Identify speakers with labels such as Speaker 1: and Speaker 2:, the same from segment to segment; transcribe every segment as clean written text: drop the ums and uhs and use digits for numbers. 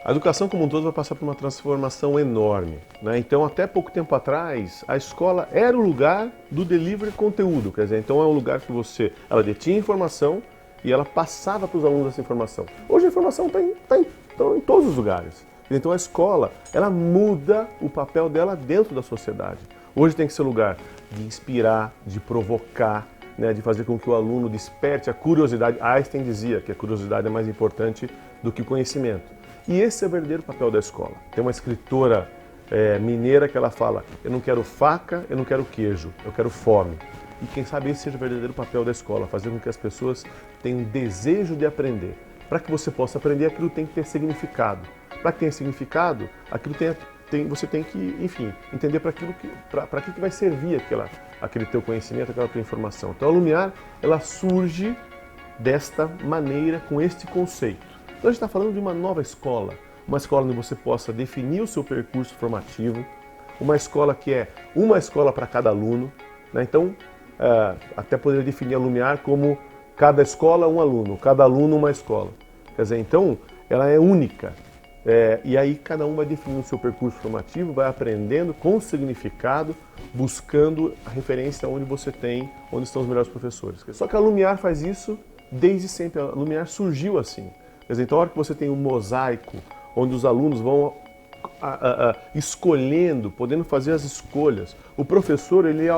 Speaker 1: A educação como um todo vai passar por uma transformação enorme, né? Então, até pouco tempo atrás, a escola era o lugar do delivery conteúdo, quer dizer, então é um lugar que ela detinha informação e ela passava para os alunos essa informação. Hoje a informação está em todos os lugares. Então a escola, ela muda o papel dela dentro da sociedade. Hoje tem que ser lugar de inspirar, de provocar, né, de fazer com que o aluno desperte a curiosidade. Einstein dizia que a curiosidade é mais importante do que o conhecimento. E esse é o verdadeiro papel da escola. Tem uma escritora mineira que ela fala: eu não quero faca, eu não quero queijo, eu quero fome. E quem sabe esse seja o verdadeiro papel da escola, fazer com que as pessoas tenham desejo de aprender. Para que você possa aprender, aquilo tem que ter significado. Para que tenha significado, você tem que, enfim, entender para que vai servir aquele teu conhecimento, aquela tua informação. Então a Lumiar, ela surge desta maneira, com este conceito. Então a gente está falando de uma nova escola, uma escola onde você possa definir o seu percurso formativo, uma escola que é uma escola para cada aluno, né? Então, até poderia definir a Lumiar como cada escola um aluno, cada aluno uma escola. Quer dizer, então, ela é única. E aí cada um vai definindo o seu percurso formativo, vai aprendendo com significado, buscando a referência onde estão os melhores professores. Só que a Lumiar faz isso desde sempre. A Lumiar surgiu assim. Quer dizer, então, a hora que você tem um mosaico, onde os alunos vão escolhendo, podendo fazer as escolhas. O professor, ele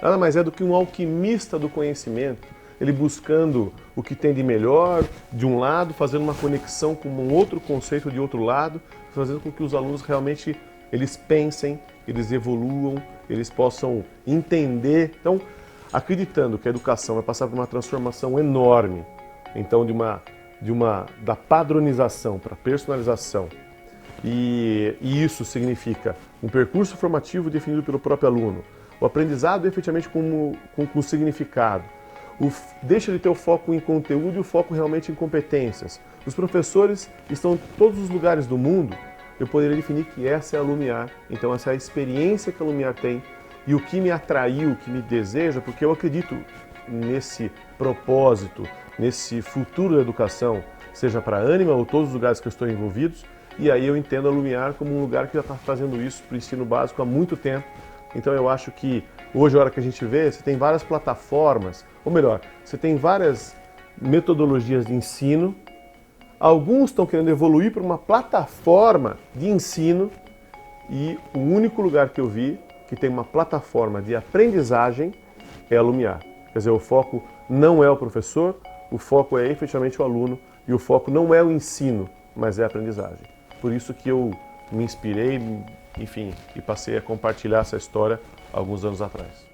Speaker 1: nada mais é do que um alquimista do conhecimento. Ele buscando o que tem de melhor, de um lado, fazendo uma conexão com um outro conceito de outro lado, fazendo com que os alunos realmente eles pensem, eles evoluam, eles possam entender. Então, acreditando que a educação vai passar por uma transformação enorme, então da padronização para a personalização, e isso significa um percurso formativo definido pelo próprio aluno, o aprendizado efetivamente com significado, deixa de ter o foco em conteúdo e o foco realmente em competências. Os professores estão em todos os lugares do mundo. Eu poderia definir que essa é a Lumiar. Então essa é a experiência que a Lumiar tem e o que me atraiu, o que me deseja, porque eu acredito nesse propósito, nesse futuro da educação, seja para a Ânima ou todos os lugares que eu estou envolvidos. E aí eu entendo a Lumiar como um lugar que já está fazendo isso para o ensino básico há muito tempo. Então eu acho que hoje, a hora que a gente vê, você tem várias plataformas, ou melhor, você tem várias metodologias de ensino. Alguns estão querendo evoluir para uma plataforma de ensino e o único lugar que eu vi que tem uma plataforma de aprendizagem é a Lumiar. Quer dizer, o foco não é o professor, o foco é efetivamente o aluno e o foco não é o ensino, mas é a aprendizagem. Por isso que eu me inspirei, enfim, e passei a compartilhar essa história alguns anos atrás.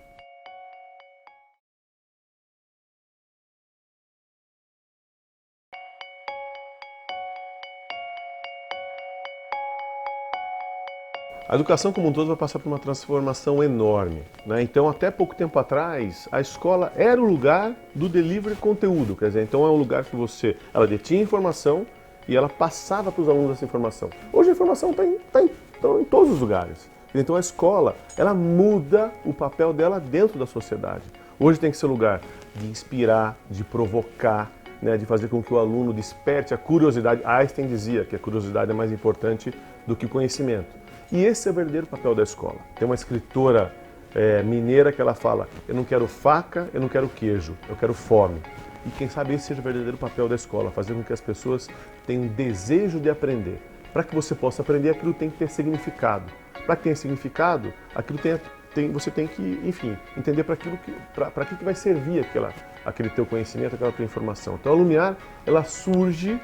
Speaker 1: A educação como um todo vai passar por uma transformação enorme, né? Então, até pouco tempo atrás, a escola era o lugar do delivery conteúdo, quer dizer, então é um lugar que ela detinha informação e ela passava para os alunos essa informação. Hoje a informação está em todos os lugares. Então a escola, ela muda o papel dela dentro da sociedade. Hoje tem que ser lugar de inspirar, de provocar, né, de fazer com que o aluno desperte a curiosidade. Einstein dizia que a curiosidade é mais importante do que o conhecimento. E esse é o verdadeiro papel da escola. Tem uma escritora mineira que ela fala: eu não quero faca, eu não quero queijo, eu quero fome. E quem sabe esse seja o verdadeiro papel da escola, fazer com que as pessoas tenham desejo de aprender. Para que você possa aprender, aquilo tem que ter significado. Para que tenha significado, você tem que, enfim, entender para que vai servir aquele teu conhecimento, aquela tua informação. Então a Lumiar, ela surge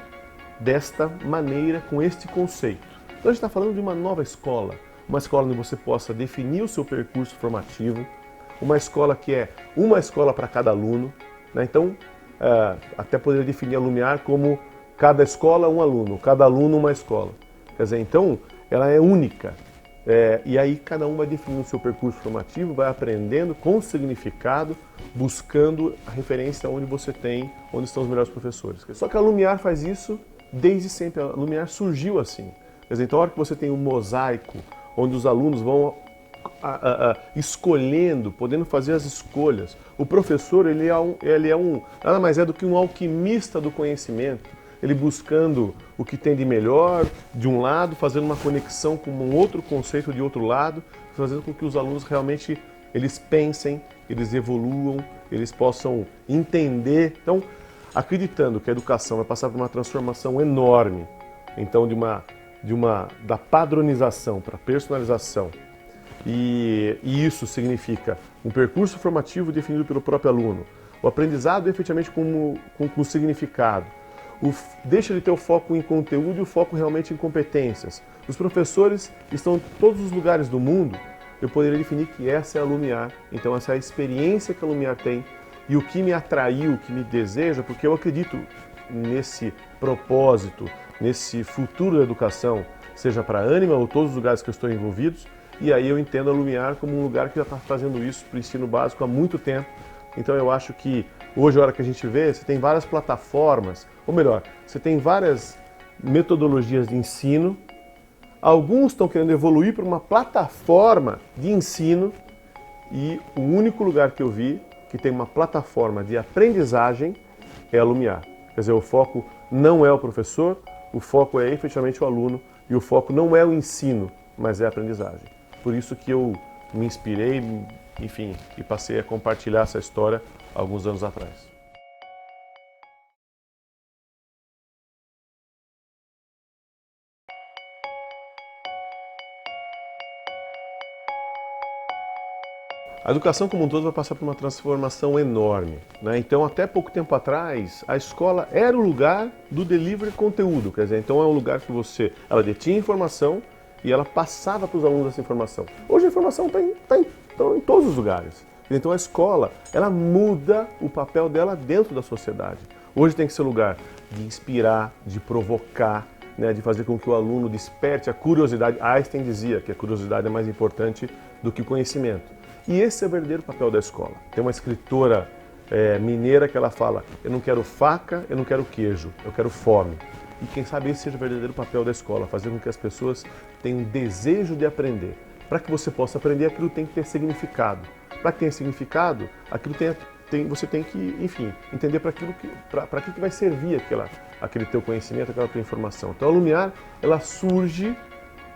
Speaker 1: desta maneira, com este conceito. Então a gente está falando de uma nova escola, uma escola onde você possa definir o seu percurso formativo, uma escola que é uma escola para cada aluno, né? Então, até poderia definir a Lumiar como cada escola um aluno, cada aluno uma escola. Quer dizer, então, ela é única. E aí cada um vai definindo o seu percurso formativo, vai aprendendo com significado, buscando a referência onde estão os melhores professores. Só que a Lumiar faz isso desde sempre. A Lumiar surgiu assim. Quer dizer, então, a hora que você tem um mosaico, onde os alunos vão escolhendo, podendo fazer as escolhas. O professor, ele nada mais é do que um alquimista do conhecimento. ele buscando o que tem de melhor de um lado, fazendo uma conexão com um outro conceito de outro lado, fazendo com que os alunos realmente eles pensem, eles evoluam, eles possam entender. Então, acreditando que a educação vai passar por uma transformação enorme, então da padronização para a personalização, e isso significa um percurso formativo definido pelo próprio aluno, o aprendizado efetivamente com significado, deixa de ter o foco em conteúdo e o foco realmente em competências. Os professores estão em todos os lugares do mundo, eu poderia definir que essa é a Lumiar, então essa é a experiência que a Lumiar tem e o que me atraiu, o que me deseja, porque eu acredito nesse propósito, nesse futuro da educação, seja para a Ânima ou todos os lugares que eu estou envolvidos, e aí eu entendo a Lumiar como um lugar que já está fazendo isso para o ensino básico há muito tempo. Então eu acho que hoje, a hora que a gente vê, você tem várias plataformas, ou melhor, você tem várias metodologias de ensino. Alguns estão querendo evoluir para uma plataforma de ensino e o único lugar que eu vi que tem uma plataforma de aprendizagem é a Lumiar. Quer dizer, o foco não é o professor, o foco é efetivamente o aluno e o foco não é o ensino, mas é a aprendizagem. Por isso que eu me inspirei, enfim, e passei a compartilhar essa história alguns anos atrás. A educação como um todo vai passar por uma transformação enorme, né? Então, até pouco tempo atrás, a escola era o lugar do delivery de conteúdo, quer dizer, então é um lugar que ela detinha informação e ela passava para os alunos essa informação. Hoje a informação está em todos os lugares. Então a escola, ela muda o papel dela dentro da sociedade. Hoje tem que ser lugar de inspirar, de provocar, né, de fazer com que o aluno desperte a curiosidade. Einstein dizia que a curiosidade é mais importante do que o conhecimento. E esse é o verdadeiro papel da escola. Tem uma escritora mineira que ela fala: eu não quero faca, eu não quero queijo, eu quero fome. E quem sabe esse seja o verdadeiro papel da escola, fazer com que as pessoas tenham desejo de aprender. Para que você possa aprender, aquilo tem que ter significado. Para que tenha significado, aquilo você tem que, enfim, entender para que vai servir aquele teu conhecimento, aquela tua informação. Então a Lumiar, ela surge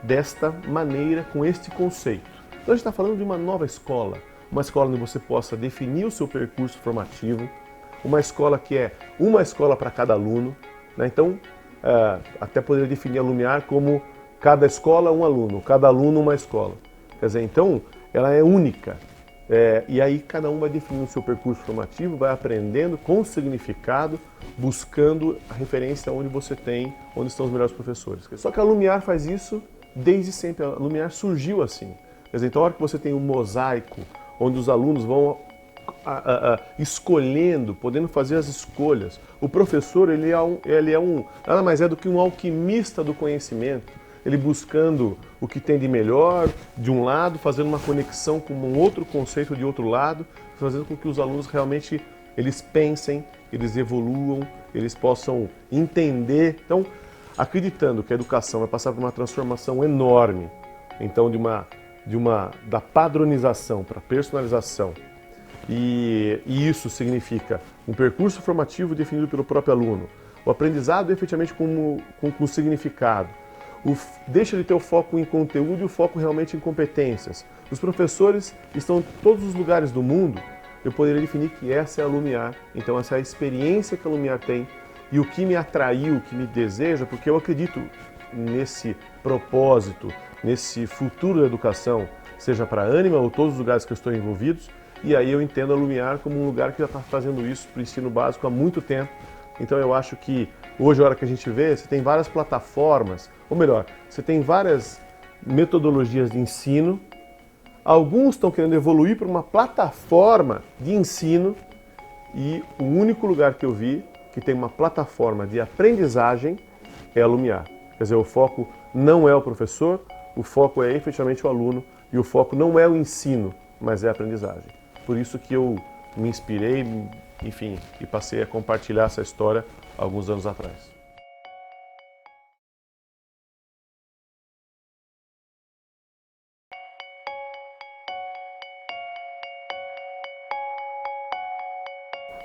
Speaker 1: desta maneira, com este conceito. Então a gente está falando de uma nova escola, uma escola onde você possa definir o seu percurso formativo, uma escola que é uma escola para cada aluno, né? Então, até poderia definir a Lumiar como cada escola um aluno, cada aluno uma escola. Quer dizer, então, ela é única. E aí cada um vai definir o seu percurso formativo, vai aprendendo com significado, buscando a referência onde estão os melhores professores. Só que a Lumiar faz isso desde sempre, a Lumiar surgiu assim. Quer dizer, então, a hora que você tem um mosaico, onde os alunos vão escolhendo, podendo fazer as escolhas, o professor ele nada mais é do que um alquimista do conhecimento, ele buscando o que tem de melhor de um lado, fazendo uma conexão com um outro conceito de outro lado, fazendo com que os alunos realmente eles pensem, eles evoluam, eles possam entender. Então, acreditando que a educação vai passar por uma transformação enorme, então da padronização para a personalização, e isso significa um percurso formativo definido pelo próprio aluno, o aprendizado efetivamente com significado, deixa de ter o foco em conteúdo e o foco realmente em competências. Os professores estão em todos os lugares do mundo, eu poderia definir que essa é a Lumiar, então essa é a experiência que a Lumiar tem e o que me atraiu, o que me deseja, porque eu acredito nesse propósito, nesse futuro da educação, seja para a Ânima ou todos os lugares que eu estou envolvidos, e aí eu entendo a Lumiar como um lugar que já está fazendo isso para o ensino básico há muito tempo. Então eu acho que hoje, a hora que a gente vê, você tem várias plataformas, ou melhor, você tem várias metodologias de ensino. Alguns estão querendo evoluir para uma plataforma de ensino e o único lugar que eu vi que tem uma plataforma de aprendizagem é a Lumiar. Quer dizer, o foco não é o professor, o foco é efetivamente o aluno e o foco não é o ensino, mas é a aprendizagem. Por isso que eu me inspirei, enfim, e passei a compartilhar essa história alguns anos atrás.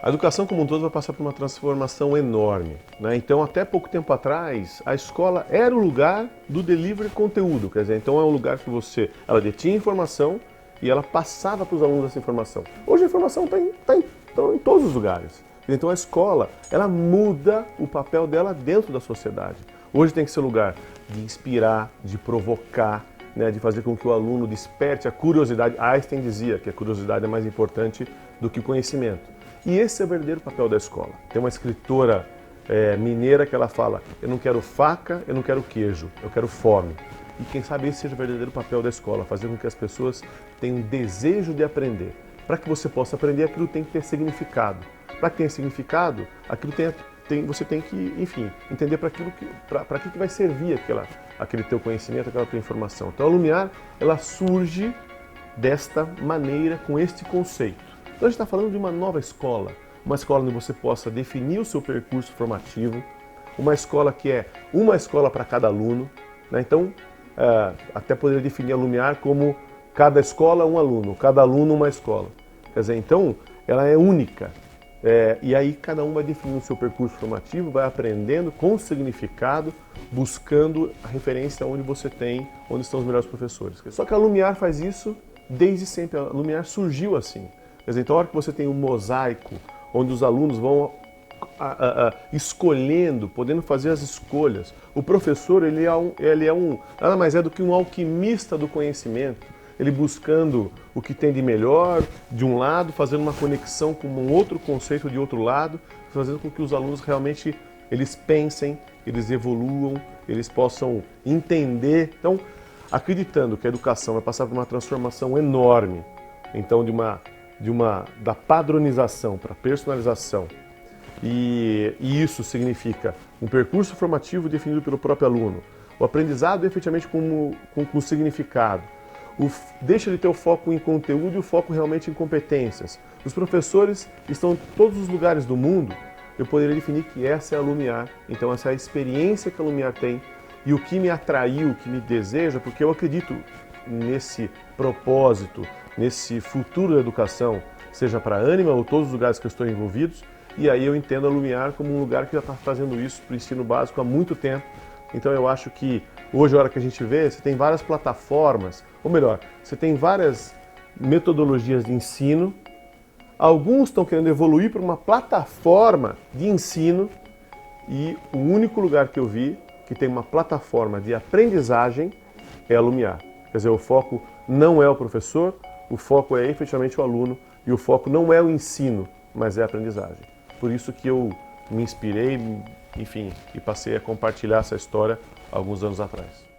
Speaker 1: A educação como um todo vai passar por uma transformação enorme, né? Então, até pouco tempo atrás, a escola era o lugar do delivery de conteúdo, quer dizer, então é um lugar que ela detinha informação e ela passava para os alunos essa informação. Hoje a informação está em todos os lugares. Então a escola, ela muda o papel dela dentro da sociedade. Hoje tem que ser lugar de inspirar, de provocar, né, de fazer com que o aluno desperte a curiosidade. Einstein dizia que a curiosidade é mais importante do que o conhecimento. E esse é o verdadeiro papel da escola. Tem uma escritora mineira que ela fala: eu não quero faca, eu não quero queijo, eu quero fome. E quem sabe esse seja o verdadeiro papel da escola, fazer com que as pessoas tenham desejo de aprender. Para que você possa aprender, aquilo tem que ter significado. Para que tenha significado, aquilo você tem que, enfim, entender para que vai servir aquele teu conhecimento, aquela tua informação. Então a Lumiar, ela surge desta maneira, com este conceito. Então a gente está falando de uma nova escola, uma escola onde você possa definir o seu percurso formativo, uma escola que é uma escola para cada aluno, né? Então, até poderia definir a Lumiar como cada escola um aluno, cada aluno uma escola. Quer dizer, então, ela é única. E aí cada um vai definir o seu percurso formativo, vai aprendendo com significado, buscando a referência onde estão os melhores professores. Só que a Lumiar faz isso desde sempre. A Lumiar surgiu assim. Quer dizer, então, a hora que você tem um mosaico, onde os alunos vão escolhendo, podendo fazer as escolhas. O professor, ele nada mais é do que um alquimista do conhecimento. Ele buscando o que tem de melhor, de um lado, fazendo uma conexão com um outro conceito de outro lado, fazendo com que os alunos realmente eles pensem, eles evoluam, eles possam entender. Então, acreditando que a educação vai passar por uma transformação enorme, então da padronização para a personalização, e isso significa um percurso formativo definido pelo próprio aluno, o aprendizado efetivamente com significado, deixa de ter o foco em conteúdo e o foco realmente em competências. Os professores estão em todos os lugares do mundo. Eu poderia definir que essa é a Lumiar. Então essa é a experiência que a Lumiar tem e o que me atraiu, o que me deseja, porque eu acredito nesse propósito, nesse futuro da educação, seja para a Ânima ou todos os lugares que eu estou envolvidos. E aí eu entendo a Lumiar como um lugar que já está fazendo isso para o ensino básico há muito tempo. Então eu acho que hoje, a hora que a gente vê, você tem várias plataformas, ou melhor, você tem várias metodologias de ensino. Alguns estão querendo evoluir para uma plataforma de ensino e o único lugar que eu vi que tem uma plataforma de aprendizagem é a Lumiar. Quer dizer, o foco não é o professor, o foco é efetivamente o aluno e o foco não é o ensino, mas é a aprendizagem. Por isso que eu me inspirei, enfim, e passei a compartilhar essa história alguns anos atrás.